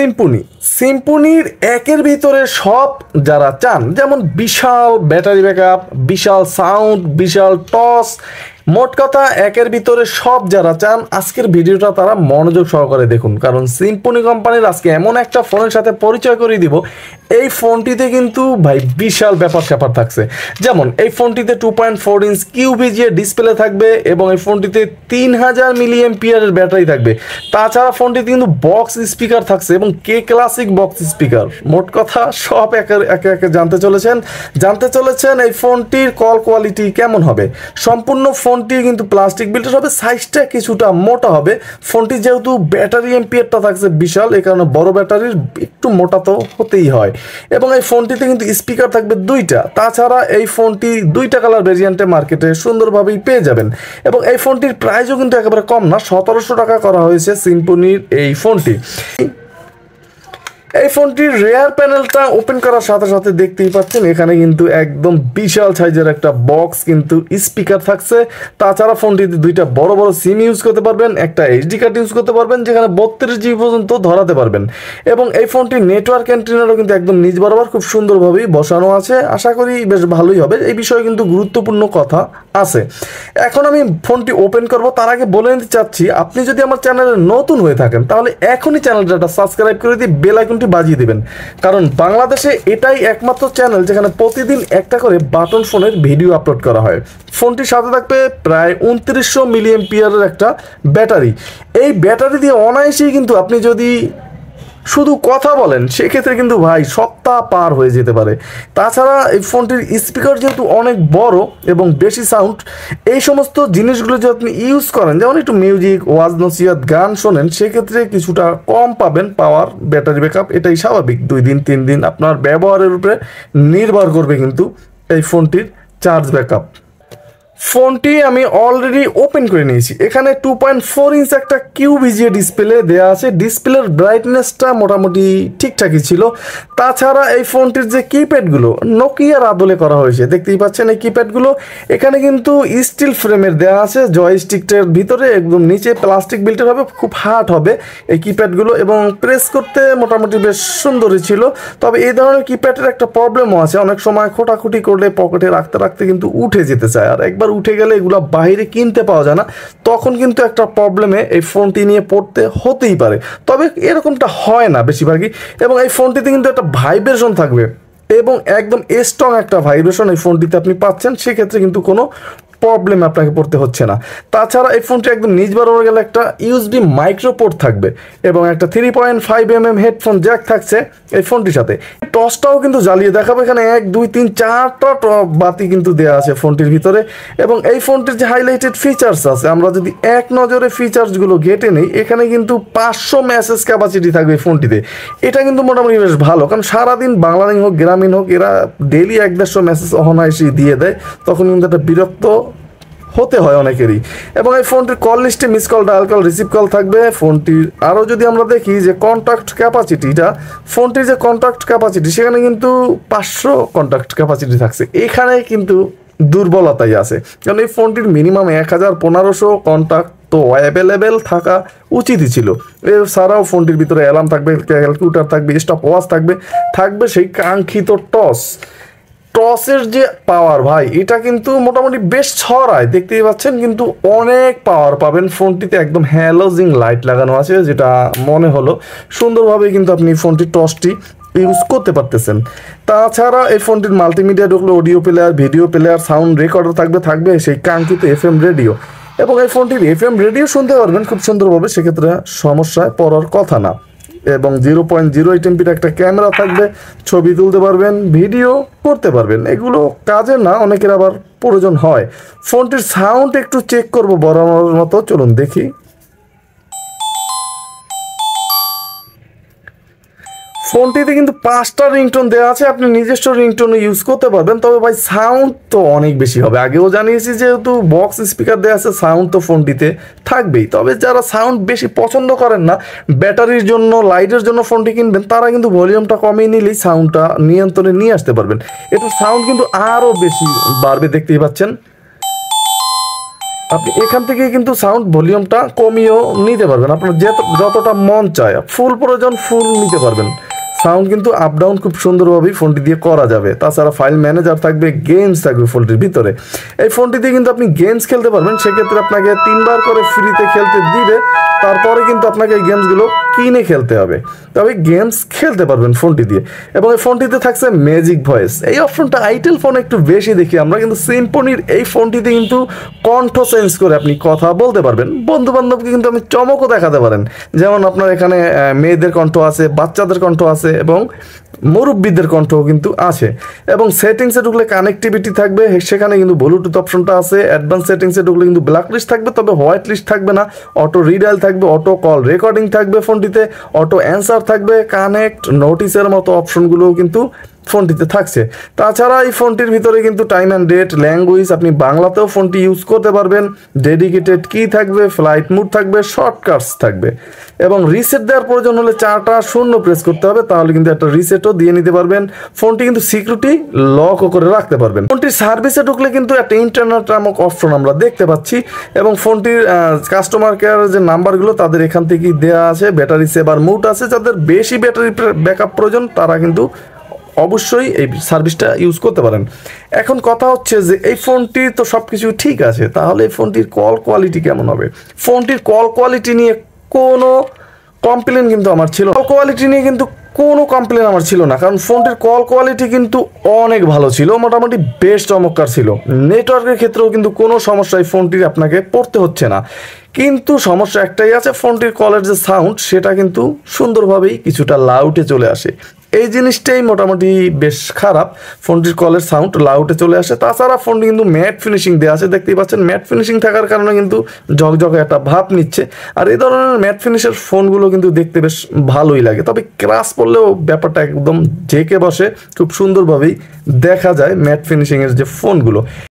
Symphony সিম্ফনির একের ভিতরে সব যারা চান, যেমন বিশাল ব্যাটারি ব্যাকআপ, বিশাল সাউন্ড, বিশাল টস, মোট কথা একের ভিতরে সব যারা চান আজকের ভিডিওটা তারা মনোযোগ সহকারে দেখুন, কারণ সিম্ফনি কোম্পানির আজকে এমন একটা ফোনের সাথে পরিচয় করিয়ে দিব। এই ফোনটিতে কিন্তু ভাই বিশাল ব্যাপার স্যাপার থাকছে। যেমন এই ফোনটিতে 2.4 ইঞ্চ কিউভিজিএ ডিসপ্লে থাকবে এবং এই ফোনটিতে 3000 মিলিঅ্যাম্পিয়ারের ব্যাটারি থাকবে। তাছাড়া ফোনটিতে কিন্তু বক্স স্পিকার থাকছে এবং কে ক্লাসিক বক্স স্পিকার। মোট কথা সব একে একে জানতে চলেছেন এই ফোনটির কল কোয়ালিটি কেমন হবে। সম্পূর্ণ ফোনটি কিন্তু প্লাস্টিক বিল্ডের হবে, সাইজটা কিছুটা মোটা হবে। ফোনটি যেহেতু ব্যাটারি এম্পিয়ারটা থাকছে বিশাল, এই কারণে বড় ব্যাটারির একটু মোটা তো হতেই হয়। এবং এই ফোনটিতে কিন্তু স্পিকার থাকবে দুইটা। তাছাড়া এই ফোনটি দুইটা কালার ভেরিয়েন্টে মার্কেটে সুন্দরভাবেই পেয়ে যাবেন এবং এই ফোনটির প্রাইসও কিন্তু একেবারে কম না, 1700 টাকা করা হয়েছে সিম্ফনির এই ফোনটি। এই ফোনটির রেয়ার প্যানেলটা ওপেন করার সাথে সাথে দেখতেই পাচ্ছেন এখানে কিন্তু একদম বিশাল সাইজের একটা বক্স কিন্তু স্পিকার থাকছে। তাছাড়া ফোনটিতে দুইটা বড় বড় সিম ইউজ করতে পারবেন, একটা এইচডি কার্ড ইউজ করতে পারবেন যেখানে 32 জিবি পর্যন্ত ধরাতে পারবেন। এবং এই ফোনটির নেটওয়ার্ক অ্যান্টেনারও কিন্তু একদম নিজ বরাবর খুব সুন্দরভাবেই বসানো আছে, আশা করি বেশ ভালোই হবে। এই বিষয়ে কিন্তু গুরুত্বপূর্ণ কথা আছে। এখন আমি ফোনটি ওপেন করব, তার আগে বলে নিতে চাচ্ছি আপনি যদি আমার চ্যানেলে নতুন হয়ে থাকেন তাহলে এখনই চ্যানেলটা সাবস্ক্রাইব করে দিয়ে বেল আইকনটি বাজিয়ে দিবেন, কারণ বাংলাদেশে এটাই একমাত্র চ্যানেল যেখানে প্রতিদিন একটা করে বাটন ফোনের ভিডিও আপলোড করা হয়। ফোনটির সাথে থাকবে প্রায় 2900 মিলিঅ্যাম্পিয়ারের একটা ব্যাটারি। এই ব্যাটারি দিয়ে অনায়াসেই কিন্তু আপনি যদি শুধু কথা বলেন সেক্ষেত্রে কিন্তু ভাই সপ্তাহ পার হয়ে যেতে পারে। তাছাড়া এই ফোনটির স্পিকার যেহেতু অনেক বড় এবং বেশি সাউন্ড, এই সমস্ত জিনিসগুলো যদি আপনি ইউজ করেন, যেমন একটু মিউজিক, ওয়াজ নসিহত, গান শোনেন, সেক্ষেত্রে কিছুটা কম পাবেন পাওয়ার, ব্যাটারি ব্যাকআপ, এটাই স্বাভাবিক। 2 দিন 3 দিন আপনার ব্যবহারের উপরে নির্ভর করবে কিন্তু এই ফোনটির চার্জ ব্যাকআপ। ফোনটি আমি অলরেডি ওপেন করে নিয়েছি। এখানে 2.4 ইঞ্চ একটা কিউভিজিএ ডিসপ্লে দেওয়া আছে। ডিসপ্লের ব্রাইটনেসটা মোটামুটি ঠিকঠাকই ছিল। তাছাড়া এই ফোনটির যে কিপ্যাডগুলো নোকিয়ার আদলে করা হয়েছে, দেখতেই পাচ্ছেন এই কিপ্যাডগুলো এখানে কিন্তু স্টিল ফ্রেমের দেওয়া আছে। জয়স্টিকটার ভিতরে একদম নিচে প্লাস্টিক বিল্টের হবে, খুব হার্ড হবে এই কিপ্যাডগুলো এবং প্রেস করতে মোটামুটি বেশ সুন্দরই ছিল। তবে এই ধরনের কিপ্যাডের একটা প্রবলেমও আছে, অনেক সময় খোটাখুটি করলে পকেটে রাখতে রাখতে কিন্তু উঠে যেতে চায়, আর একবার উঠে গেলে এগুলো বাইরে কিনতে পাওয়া যায় না, তখন কিন্তু একটা প্রবলেমে এই ফোনটি নিয়ে পড়তে হতেই পারে। তবে এরকমটা হয় না বেশিরভাগই। এবং এই ফোনটিতে কিন্তু একটা ভাইব্রেশন থাকবে এবং একদম স্ট্রং একটা ভাইব্রেশন এই ফোনটিতে আপনি পাচ্ছেন, সেক্ষেত্রে কিন্তু কোনো প্রবলেম আপনাকে পড়তে হচ্ছে না। তাছাড়া এই ফোনটি একদম নিজ বরাবর গেলে একটা ইউএসবি মাইক্রোপোর্ট থাকবে এবং একটা 3.5mm হেডফোন জ্যাক থাকছে এই ফোনটির সাথে। টসটাও কিন্তু জ্বালিয়ে দেখাবো, এখানে 1 2 3 4টা বাতি কিন্তু দেওয়া আছে ফোনটির ভিতরে। এবং এই ফোনটির যে হাইলাইটেড ফিচার্স আছে, আমরা যদি এক নজরে ফিচার্সগুলো ঘেটে নিই, এখানে কিন্তু 500 মেসেজ ক্যাপাসিটি থাকবে এই ফোনটিতে। এটা কিন্তু মোটামুটি বেশ ভালো, কারণ সারাদিন বাংলাদেশ হোক গ্রামীণ হোক এরা ডেইলি 150 মেসেজ অনায়াসেই দিয়ে দেয়, তখন কিন্তু একটা বিরক্ত হতে হয় অনেকেরই। এবং এই ফোনটির কল লিস্টে miss call, dial call, receive call থাকবে। ফোনটির আরও যদি আমরা দেখি যে কন্ট্যাক্ট ক্যাপাসিটিটা, ফোনটির যে কন্ট্যাক্ট ক্যাপাসিটি সেখানে কিন্তু 500 কন্ট্যাক্ট ক্যাপাসিটি থাকছে। এখানে কিন্তু দুর্বলতাই আছে, কারণ এই ফোনটির মিনিমাম 1500 কন্ট্যাক্ট তো অ্যাভেলেবেল থাকা উচিতই ছিল। এছাড়াও ফোনটির ভিতরে অ্যালার্ম থাকবে, ক্যালকুলেটর থাকবে, স্টপ ওয়াচ থাকবে সেই কাঙ্ক্ষিত টসের যে পাওয়ার ভাই, এটা কিন্তু মোটামুটি বেশ ছড়ায়, দেখতেই পাচ্ছেন কিন্তু অনেক পাওয়ার পাবেন। ফোনটিতে একদম হ্যালোজিং লাইট লাগানো আছে, যেটা মনে হলো সুন্দরভাবে কিন্তু আপনি ফোনটির টসটি ইউজ করতে পারতেছেন। তাছাড়া এই ফোনটির মাল্টিমিডিয়া ঢুকলো, audio player, video player, sound recorder থাকবে সেই কাঙ্ক্ষিত FM রেডিও। এবং এই ফোনটির FM রেডিও শুনতে পারবেন খুব সুন্দরভাবে, সেক্ষেত্রে সমস্যায় পড়ার কথা না। এবং 0.08 এমপির একটা ক্যামেরা থাকবে, ছবি তুলতে পারবেন, ভিডিও করতে পারবেন। এগুলো কাজে না, অনেকের আবার প্রয়োজন হয়। ফোনটির সাউন্ড একটু চেক করবো বরাবর মতো, চলুন দেখি। ফোনটিতে কিন্তু 5টা রিংটোন দেওয়া আছে, আপনি নিজস্ব রিংটোনও ইউজ করতে পারবেন। তবে ভাই সাউন্ড তো অনেক বেশি হবে, আগেও জানিয়েছি যেহেতু বক্স স্পিকার দেওয়া আছে, সাউন্ড তো ফোনটিতে থাকবেই। তবে যারা সাউন্ড বেশি পছন্দ করেন না, ব্যাটারির জন্য, লাইটের জন্য ফোনটি কিনবেন, তারা কিন্তু ভলিউমটা কমিয়ে নিলেই সাউন্ডটা নিয়ন্ত্রণে নিয়ে আসতে পারবেন। এটার সাউন্ড কিন্তু আরও বেশি বাড়বে, দেখতেই পাচ্ছেন। আপনি এখান থেকে কিন্তু সাউন্ড ভলিউমটা কমিয়েও নিতে পারবেন, আপনার যতটা মন চায়। ফুল প্রয়োজন ফুল নিতে পারবেন। সাউন্ড কিন্তু আপ ডাউন খুব সুন্দরভাবেই ফোনটি দিয়ে করা যাবে। তাছাড়া ফাইল ম্যানেজার থাকবে, গেমস থাকবে ফোনটির ভিতরে। এই ফোনটি দিয়ে কিন্তু আপনি গেমস খেলতে পারবেন। সেক্ষেত্রে আপনাকে 3বার করে ফ্রিতে খেলতে দিবে, তারপরে কিন্তু আপনাকে এই গেমসগুলো কিনে খেলতে হবে, তবে গেমস খেলতে পারবেন ফোনটি দিয়ে। এবং এই ফোনটিতে থাকছে ম্যাজিক ভয়েস। এই অপশনটা আইটেল ফোনে একটু বেশি দেখি আমরা, কিন্তু সিম্ফনির এই ফোনটিতে কিন্তু কণ্ঠ চেঞ্জ করে আপনি কথা বলতে পারবেন। বন্ধু বান্ধবকে কিন্তু আপনি চমকও দেখাতে পারেন। যেমন আপনার এখানে মেয়েদের কণ্ঠ আছে, বাচ্চাদের কণ্ঠ আছে এবং মুরব্বীদের কণ্ঠও কিন্তু আছে। এবং সেটিংসে ঢুকলে কানেক্টিভিটি থাকবে, সেখানে কিন্তু ব্লুটুথ অপশনটা আছে। অ্যাডভান্স সেটিংসে ঢুকলে কিন্তু ব্ল্যাক লিস্ট থাকবে, তবে হোয়াইট লিস্ট থাকবে না। অটো রিডাইল থাকবে, অটো কল রেকর্ডিং থাকবে ফোনটিতে, অটো অ্যান্সার থাকবে, কানেক্ট, নোটিসের মতো অপশনগুলোও কিন্তু ফোনটিতে থাকছে। তাছাড়া এই ফোনটির ভিতরে কিন্তু টাইম অ্যান্ড ডেট, ল্যাঙ্গুয়েজ, আপনি বাংলাতেও ফোনটি ইউজ করতে পারবেন। ডেডিকেটেড কি থাকবে, ফ্লাইট মুড থাকবে, শর্টকাটস থাকবে। এবং রিসেট দেওয়ার প্রয়োজন হলে 4টা 0 প্রেস করতে হবে, তাহলে কিন্তু একটা রিসেটও দিয়ে নিতে পারবেন। ফোনটি কিন্তু সিকিউরিটি লকও করে রাখতে পারবেন। ফোনটির সার্ভিসে ঢুকলে কিন্তু একটা ইন্টারনেট নামক অপশন আমরা দেখতে পাচ্ছি। এবং ফোনটির কাস্টমার কেয়ারের যে নাম্বারগুলো তাদের এখান থেকেই দেওয়া আছে। ব্যাটারি সেভার মুড আছে, যাদের বেশি ব্যাটারি ব্যাকআপ প্রয়োজন তারা কিন্তু অবশ্যই এই সার্ভিসটা ইউজ করতে পারেন। এখন কথা হচ্ছে যে এই ফোনটির তো সব কিছু ঠিক আছে, তাহলে এই ফোনটির কল কোয়ালিটি কেমন হবে? ফোনটির কল কোয়ালিটি নিয়ে কোনো কমপ্লেন কিন্তু আমার ছিল কল কোয়ালিটি নিয়ে কিন্তু কোনো কমপ্লেন আমার ছিল না, কারণ ফোনটির কল কোয়ালিটি কিন্তু অনেক ভালো ছিল, মোটামুটি বেশ চমৎকার ছিল। নেটওয়ার্কের ক্ষেত্রেও কিন্তু কোনো সমস্যায় ফোনটির আপনাকে পড়তে হচ্ছে না। কিন্তু সমস্যা একটাই আছে, ফোনটির কলের যে সাউন্ড সেটা কিন্তু সুন্দরভাবেই কিছুটা লাউডে চলে আসে। এই জিনিসটাই মোটামুটি বেশ খারাপ, ফোনটির কলের সাউন্ড লাউডে চলে আসে। তাছাড়া ফোনটি কিন্তু ম্যাট ফিনিশিং দেওয়া আছে, দেখতেই পাচ্ছেন। ম্যাট ফিনিশিং থাকার কারণে কিন্তু ঝকঝকে একটা ভাব নিচ্ছে। আর এই ধরনের ম্যাট ফিনিশের ফোনগুলো কিন্তু দেখতে বেশ ভালোই লাগে, তবে ক্রাশ পড়লেও ব্যাপারটা একদম ঝেঁকে বসে, খুব সুন্দরভাবেই দেখা যায় ম্যাট ফিনিশিংয়ের যে ফোনগুলো।